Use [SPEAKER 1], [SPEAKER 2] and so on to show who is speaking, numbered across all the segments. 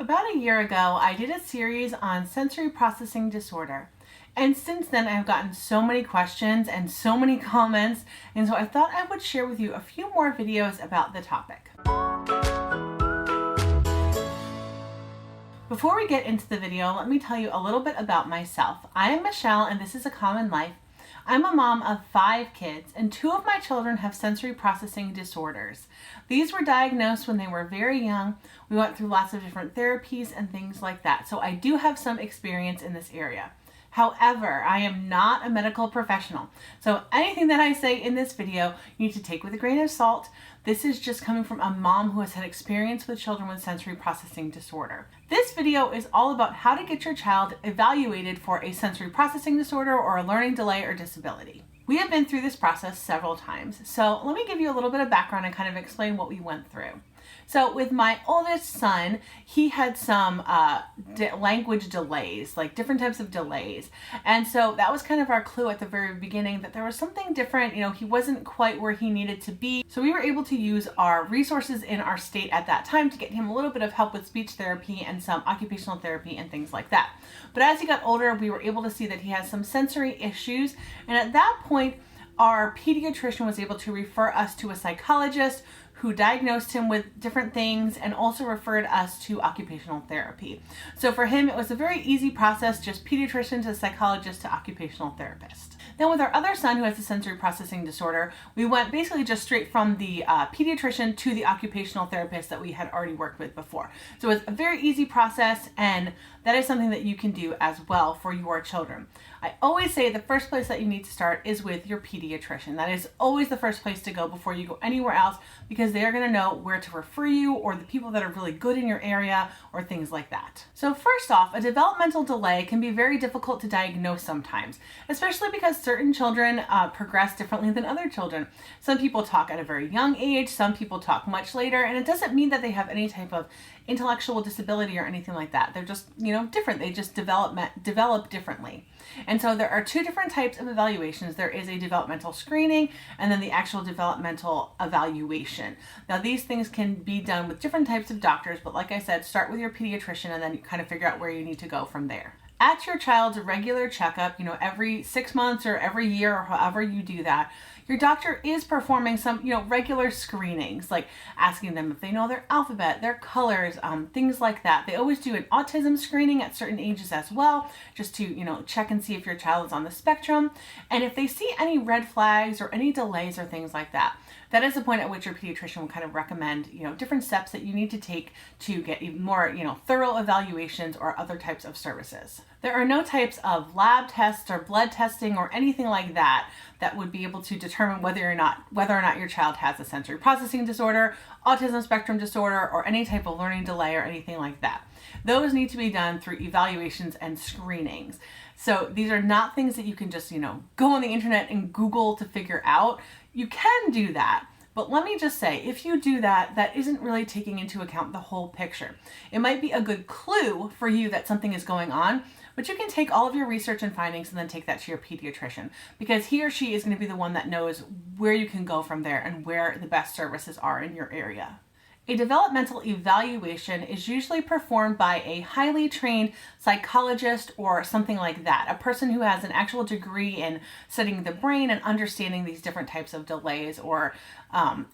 [SPEAKER 1] about a year ago, I did a series on sensory processing disorder. And since then, I've gotten so many questions and so many comments, and so I thought I would share with you a few more videos about the topic. Before we get into the video, let me tell you a little bit about myself. I am Michelle, and this is A Common Life. I'm a mom of 5 kids, and 2 of my children have sensory processing disorders. These were diagnosed when they were very young. We went through lots of different therapies and things like that, so I do have some experience in this area. However, I am not a medical professional, so anything that I say in this video, you need to take with a grain of salt. This is just coming from a mom who has had experience with children with sensory processing disorder. This video is all about how to get your child evaluated for a sensory processing disorder or a learning delay or disability. We have been through this process several times, so let me give you a little bit of background and kind of explain what we went through. So with my oldest son, he had some language delays, like different types of delays. And so that was kind of our clue at the very beginning that there was something different. You know, he wasn't quite where he needed to be. So we were able to use our resources in our state at that time to get him a little bit of help with speech therapy and some occupational therapy and things like that. But as he got older, we were able to see that he has some sensory issues. And at that point, our pediatrician was able to refer us to a psychologist who diagnosed him with different things and also referred us to occupational therapy. So for him, it was a very easy process, just pediatrician to psychologist to occupational therapist. Then with our other son who has a sensory processing disorder, we went basically just straight from the pediatrician to the occupational therapist that we had already worked with before. So it's a very easy process, and that is something that you can do as well for your children. I always say the first place that you need to start is with your pediatrician. That is always the first place to go before you go anywhere else, because they're going to know where to refer you or the people that are really good in your area or things like that. So first off, a developmental delay can be very difficult to diagnose sometimes, especially because certain children progress differently than other children. Some people talk at a very young age, some people talk much later, and it doesn't mean that they have any type of intellectual disability or anything like that. They're just, different. They just develop differently. And so there are 2 different types of evaluations. There is a developmental screening and then the actual developmental evaluation. Now these things can be done with different types of doctors, but like I said, start with your pediatrician and then you kind of figure out where you need to go from there. At your child's regular checkup, every 6 months or every year or however you do that, your doctor is performing some, regular screenings, like asking them if they know their alphabet, their colors, things like that. They always do an autism screening at certain ages as well, just to, check and see if your child is on the spectrum. And if they see any red flags or any delays or things like that, that is the point at which your pediatrician will kind of recommend, different steps that you need to take to get even more, thorough evaluations or other types of services. There are no types of lab tests or blood testing or anything like that that would be able to determine whether or not your child has a sensory processing disorder, autism spectrum disorder, or any type of learning delay or anything like that. Those need to be done through evaluations and screenings. So these are not things that you can just, go on the internet and Google to figure out. You can do that, but let me just say, if you do that, that isn't really taking into account the whole picture. It might be a good clue for you that something is going on, but you can take all of your research and findings and then take that to your pediatrician, because he or she is going to be the one that knows where you can go from there and where the best services are in your area. A developmental evaluation is usually performed by a highly trained psychologist or something like that, a person who has an actual degree in studying the brain and understanding these different types of delays or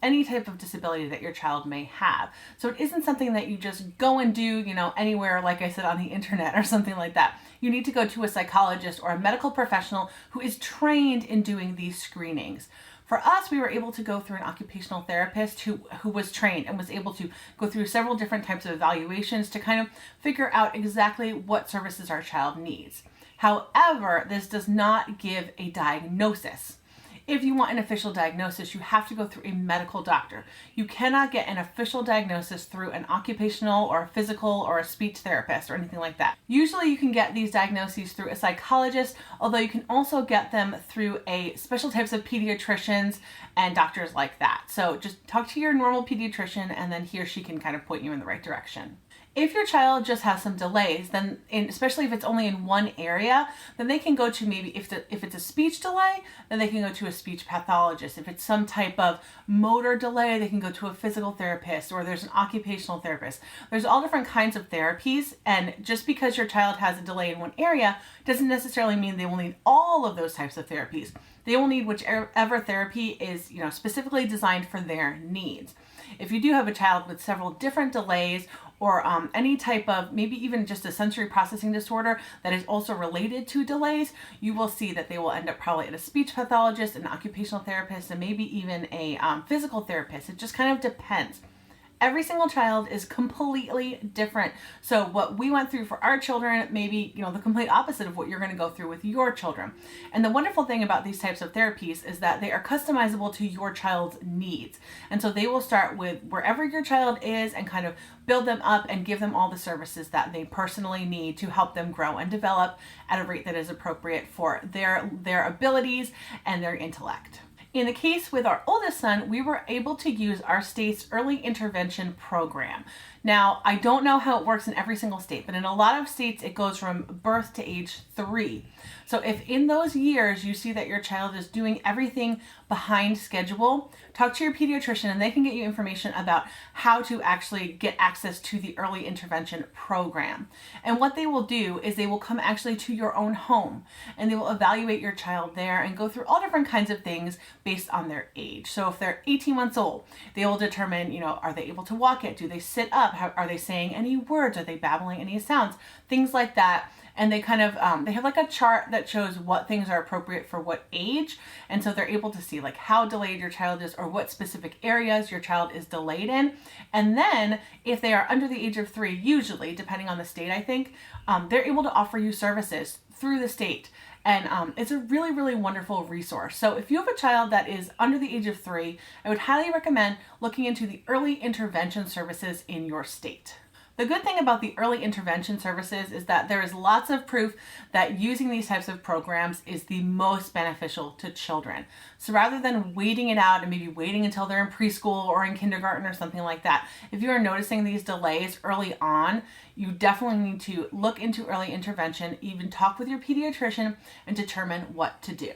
[SPEAKER 1] any type of disability that your child may have. So it isn't something that you just go and do, anywhere, like I said, on the internet or something like that. You need to go to a psychologist or a medical professional who is trained in doing these screenings. For us, we were able to go through an occupational therapist who was trained and was able to go through several different types of evaluations to kind of figure out exactly what services our child needs. However, this does not give a diagnosis. If you want an official diagnosis, you have to go through a medical doctor. You cannot get an official diagnosis through an occupational or a physical or a speech therapist or anything like that. Usually you can get these diagnoses through a psychologist, although you can also get them through a special types of pediatricians and doctors like that. So just talk to your normal pediatrician and then he or she can kind of point you in the right direction. If your child just has some delays, then especially if it's only in one area, then they can go to maybe, if it's a speech delay, then they can go to a speech pathologist. If it's some type of motor delay, they can go to a physical therapist, or there's an occupational therapist. There's all different kinds of therapies, and just because your child has a delay in one area doesn't necessarily mean they will need all of those types of therapies. They will need whichever therapy is, specifically designed for their needs. If you do have a child with several different delays, or any type of, maybe even just a sensory processing disorder that is also related to delays, you will see that they will end up probably at a speech pathologist, an occupational therapist, and maybe even a physical therapist. It just kind of depends. Every single child is completely different. So what we went through for our children may be, the complete opposite of what you're going to go through with your children. And the wonderful thing about these types of therapies is that they are customizable to your child's needs. And so they will start with wherever your child is and kind of build them up and give them all the services that they personally need to help them grow and develop at a rate that is appropriate for their abilities and their intellect. In the case with our oldest son, we were able to use our state's early intervention program. Now, I don't know how it works in every single state, but in a lot of states, it goes from birth to age 3. So if in those years you see that your child is doing everything behind schedule, talk to your pediatrician and they can get you information about how to actually get access to the early intervention program. And what they will do is they will come actually to your own home and they will evaluate your child there and go through all different kinds of things based on their age. So if they're 18 months old, they will determine, are they able to walk it? Do they sit up? Are they saying any words? Are they babbling any sounds? Things like that. And they kind of, they have like a chart that shows what things are appropriate for what age. And so they're able to see like how delayed your child is or what specific areas your child is delayed in. And then if they are under the age of 3, usually, depending on the state, I think, they're able to offer you services through the state. And it's a really, really wonderful resource. So if you have a child that is under the age of 3, I would highly recommend looking into the early intervention services in your state. The good thing about the early intervention services is that there is lots of proof that using these types of programs is the most beneficial to children. So rather than waiting it out and maybe waiting until they're in preschool or in kindergarten or something like that, if you are noticing these delays early on, you definitely need to look into early intervention, even talk with your pediatrician and determine what to do.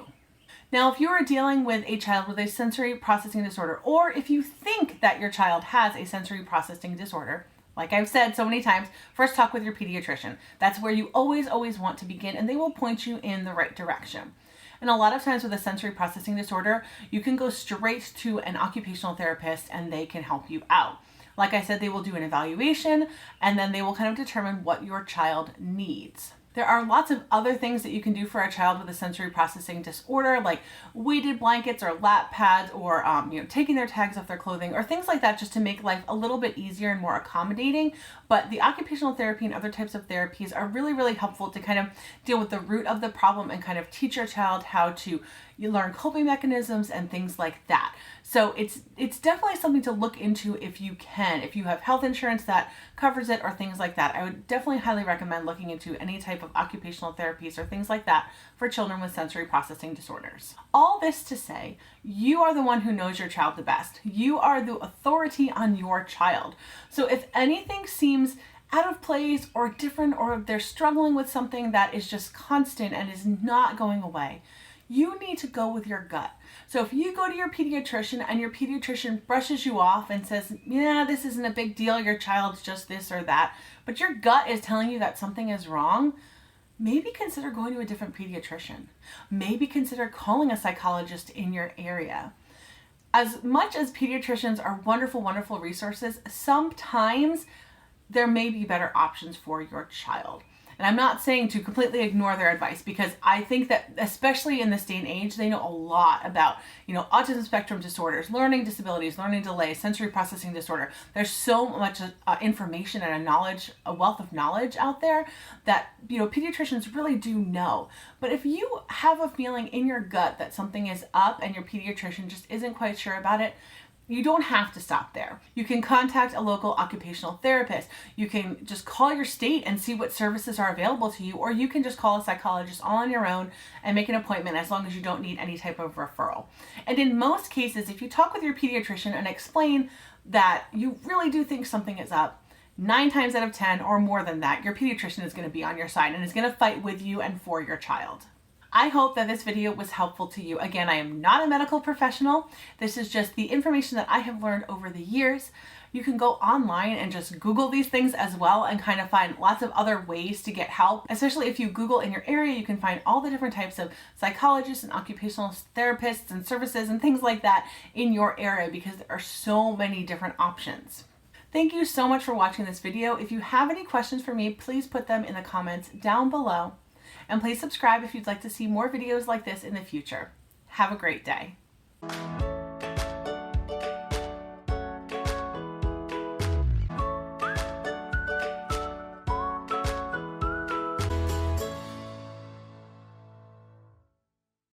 [SPEAKER 1] Now, if you are dealing with a child with a sensory processing disorder, or if you think that your child has a sensory processing disorder, like I've said so many times, first talk with your pediatrician. That's where you always want to begin, and they will point you in the right direction. And a lot of times with a sensory processing disorder, you can go straight to an occupational therapist and they can help you out. Like I said, they will do an evaluation and then they will kind of determine what your child needs. There are lots of other things that you can do for a child with a sensory processing disorder, like weighted blankets or lap pads, or taking their tags off their clothing, or things like that, just to make life a little bit easier and more accommodating. But the occupational therapy and other types of therapies are really, really helpful to kind of deal with the root of the problem and kind of teach your child how to learn coping mechanisms and things like that. So it's definitely something to look into if you can. If you have health insurance that covers it or things like that, I would definitely highly recommend looking into any type of occupational therapies or things like that for children with sensory processing disorders. All this to say, you are the one who knows your child the best. You are the authority on your child. So if anything seems out of place or different, or they're struggling with something that is just constant and is not going away, you need to go with your gut. So if you go to your pediatrician and your pediatrician brushes you off and says, yeah, this isn't a big deal, your child's just this or that, but your gut is telling you that something is wrong, maybe consider going to a different pediatrician. Maybe consider calling a psychologist in your area. As much as pediatricians are wonderful, wonderful resources, sometimes there may be better options for your child. And I'm not saying to completely ignore their advice, because I think that especially in this day and age, they know a lot about, autism spectrum disorders, learning disabilities, learning delays, sensory processing disorder. There's so much information and a wealth of knowledge out there that, pediatricians really do know. But if you have a feeling in your gut that something is up and your pediatrician just isn't quite sure about it, you don't have to stop there. You can contact a local occupational therapist. You can just call your state and see what services are available to you, or you can just call a psychologist all on your own and make an appointment, as long as you don't need any type of referral. And in most cases, if you talk with your pediatrician and explain that you really do think something is up, 9 times out of 10 or more than that, your pediatrician is going to be on your side and is going to fight with you and for your child. I hope that this video was helpful to you. Again, I am not a medical professional. This is just the information that I have learned over the years. You can go online and just Google these things as well and kind of find lots of other ways to get help. Especially if you Google in your area, you can find all the different types of psychologists and occupational therapists and services and things like that in your area because there are so many different options. Thank you so much for watching this video. If you have any questions for me, please put them in the comments down below. And please subscribe if you'd like to see more videos like this in the future. Have a great day.